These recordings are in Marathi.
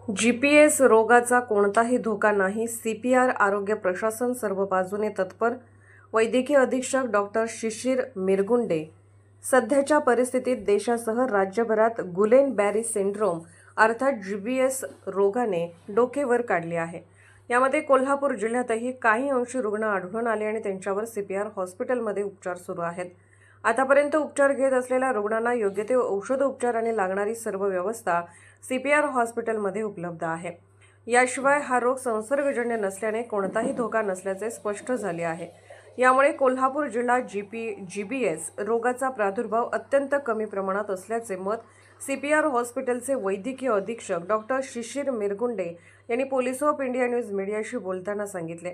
जीपीएस रोगाचा कोणताही धोका नाही. सीपीआर आरोग्य प्रशासन सर्व बाजूने तत्पर. वैद्यकीय अधीक्षक डॉक्टर शिशिर मिरगुंडे. सध्याच्या परिस्थितीत देशासह राज्यभरात गुलेन-बॅरी सिंड्रोम अर्थात जीबीएस रोगाने डोके वर काढले आहे. यामध्ये कोल्हापूर जिल्ह्यातही काही अंशी रुग्ण आढळून आले आणि त्यांच्यावर सीपीआर हॉस्पिटलमध्ये उपचार सुरू आहेत. आतापर्यंत उपचार घेत असलेल्या रुग्णांना योग्य ते औषधोपचार आणि लागणारी सर्व व्यवस्था सीपीआर हॉस्पिटलमध्ये उपलब्ध आहे. याशिवाय हा रोग संसर्गजन्य नसल्याने कोणताही धोका नसल्याचे स्पष्ट झाले आहे. यामुळे कोल्हापूर जिल्हा जीबीएस रोगाचा प्रादुर्भाव अत्यंत कमी प्रमाणात असल्याचे मत सीपीआर हॉस्पिटलचे वैद्यकीय अधीक्षक डॉक्टर शिशिर मिरगुंडे यांनी पोलीस ऑफ इंडिया न्यूज मीडियाशी बोलताना सांगितले.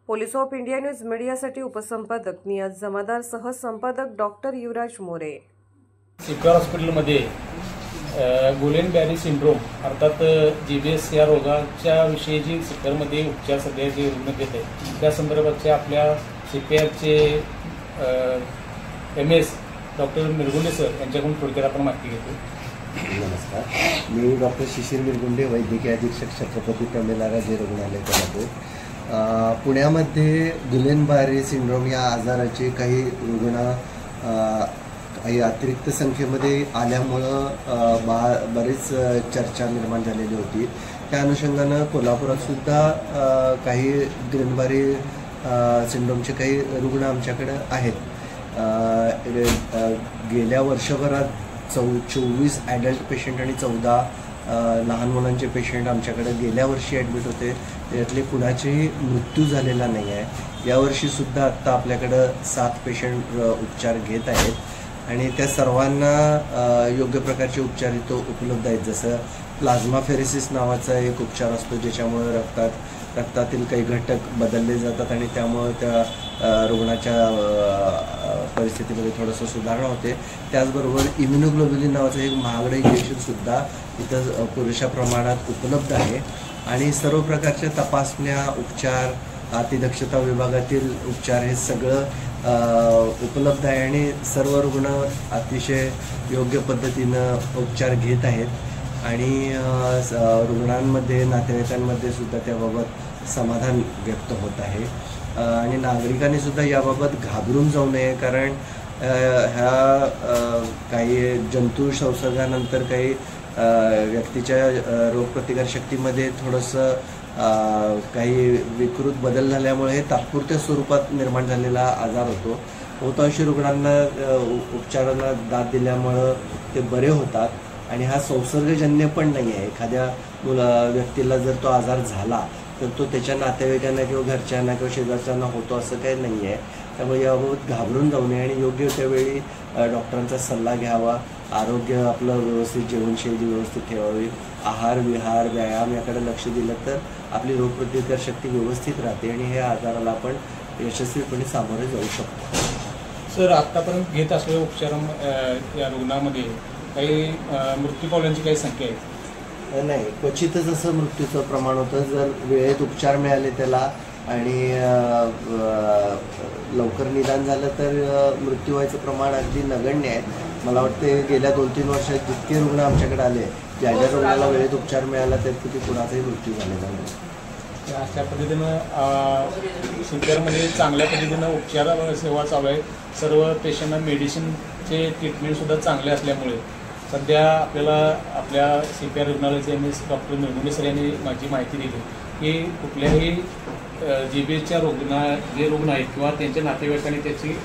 पोलीस ऑफ इंडिया न्यूज मीडियासाठी उपसंपादक नियाज जमादार सह संपादक डॉक्टर युवराज मोरे. सीपीआर हॉस्पिटलमध्ये गुलेन-बॅरी सिंड्रोम अर्थात जीबीएस या रोगाच्या विषयी जी सीपीआरमध्ये उपचार सध्या जे रुग्ण घेत आहेत त्या संदर्भातच्या आपल्या सीपीआरचे MS डॉक्टर मिरगुंडे सर यांच्याकडून थोडक्यात आपण माहिती घेतो. नमस्कार, मी डॉक्टर शिशिर मिरगुंडे, वैद्यकीय अधीक्षक छत्रपती प्रमिला जे रुग्णालय कोल्हापूर. पुण्यामध्ये गुलेन-बॅरी सिंड्रोम या आजाराचे काही रुग्ण काही अतिरिक्त संख्येमध्ये आल्यामुळं बरीच चर्चा निर्माण झालेली होती. त्या अनुषंगानं कोल्हापुरात सुद्धा काही गुलेन-बॅरी सिंड्रोमचे काही रुग्ण आमच्याकडे आहेत. गेल्या वर्षभरात 24 ॲडल्ट पेशंट आणि 14 लहान मुलांचे पेशंट आमच्याकडे गेल्या वर्षी ॲडमिट होते. त्यातले कुणाचेही मृत्यू झालेला नाही आहे. यावर्षीसुद्धा आत्ता आपल्याकडं 7 पेशंट उपचार घेत आहेत आणि त्या सर्वांना योग्य प्रकारचे उपचार इथं उपलब्ध आहेत. जसं प्लाझ्माफेरेसिस नावाचा एक उपचार असतो, ज्याच्यामुळे रक्तातील काही घटक बदलले जातात आणि त्यामुळे त्या रुग्णाच्या परिस्थितीमध्ये थोडंसं सुधारणा होते. त्याचबरोबर इम्युनोग्लोब्युलिन नावाचं एक महागडं इंजेक्शनसुद्धा इथं पुरेशा प्रमाणात उपलब्ध आहे आणि सर्व प्रकारच्या तपासण्या, उपचार, अतिदक्षता विभागातील उपचार हे सगळं उपलब्ध आहे आणि सर्व रुग्ण अतिशय योग्य पद्धतीनं उपचार घेत आहेत आणि रुग्णांमध्ये, नातेवाईकांमध्ये सुद्धा त्याबाबत समाधान व्यक्त होत आहे आणि नागरिकांनी सुद्धा याबाबत घाबरून जाऊ नये. कारण ह्या काही जंतू संसर्गानंतर काही व्यक्तीच्या रोगप्रतिकारशक्तीमध्ये थोडंसं काही विकृत बदल झाल्यामुळे हे तात्पुरत्या स्वरूपात निर्माण झालेला आजार होतो. बहुतांशी रुग्णांना उपचारांना दाद दिल्यामुळं ते बरे होतात आणि हा संसर्गजन्य पण नाही आहे. एखाद्या व्यक्तीला जर तो आजार झाला तर तो त्याच्या नातेवाईकांना किंवा घरच्यांना किंवा शेजारच्यांना होतो असं काही नाही आहे. त्यामुळे याबाबत घाबरून जाऊ नये आणि योग्य त्यावेळी डॉक्टरांचा सल्ला घ्यावा. आरोग्य आपलं व्यवस्थित, जीवनशैली व्यवस्थित ठेवावी, आहार विहार व्यायाम याकडे लक्ष दिलं तर आपली रोगप्रतिकार शक्ती व्यवस्थित राहते आणि हे आजाराला आपण यशस्वीपणे सामोरे जाऊ शकतो. सर, आत्तापर्यंत घेत असलेल्या उपचार या रुग्णामध्ये काही मृत्यू पावल्याची काही संख्या आहे? नाही, क्वचितच असं मृत्यूचं प्रमाण होतं. जर वेळेत उपचार मिळाले त्याला आणि लवकर निदान झालं तर मृत्यू व्हायचं प्रमाण अगदी नगण्य आहे. मला वाटते गेल्या 2-3 वर्षात जितके रुग्ण आमच्याकडे आले, ज्या रुग्णाला वेळेत उपचार मिळाला त्यापैकी कुणाचाही मृत्यू झालेला नाही. अशा पद्धतीनं सीपीआरमध्ये चांगल्या पद्धतीनं उपचार सेवा चालू आहे. सर्व पेशंटना मेडिसिनचे ट्रीटमेंटसुद्धा चांगले असल्यामुळे सध्या आपल्याला आपल्या सीपीआर रुग्णालयाचे MS डॉक्टर मिरगुंडे सर यांनी माझी माहिती दिली की कुठल्याही जीबीएसच्या जे रुग्ण आहेत किंवा त्यांच्या नातेवाईकांनी त्याची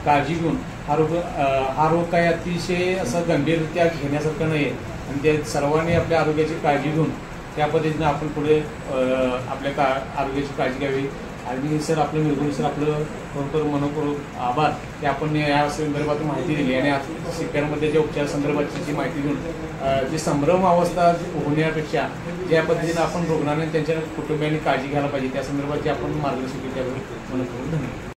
काळजी घेऊन हा रोग काही अतिशय असं गंभीररित्या घेण्यासारखं नाही आहे आणि ते सर्वांनी आपल्या आरोग्याची काळजी घेऊन त्या पद्धतीनं आपण पुढे आपल्या आरोग्याची काळजी घ्यावी. आणि सर, आपलं मिरगुंडे सर आपलं खरोखर मनपूर्वक आभार की आपण या संदर्भात माहिती दिली आणि सीपीआरमध्ये ज्या उपचार संदर्भाची माहिती देऊन जी संभ्रम अवस्था होण्यापेक्षा ज्या पद्धतीनं आपण रुग्णांनी त्यांच्या कुटुंबियांनी काळजी घ्यायला पाहिजे त्या संदर्भात जे आपण मार्गदर्शन केले त्याबद्दल मनपूर्वक धन्यवाद.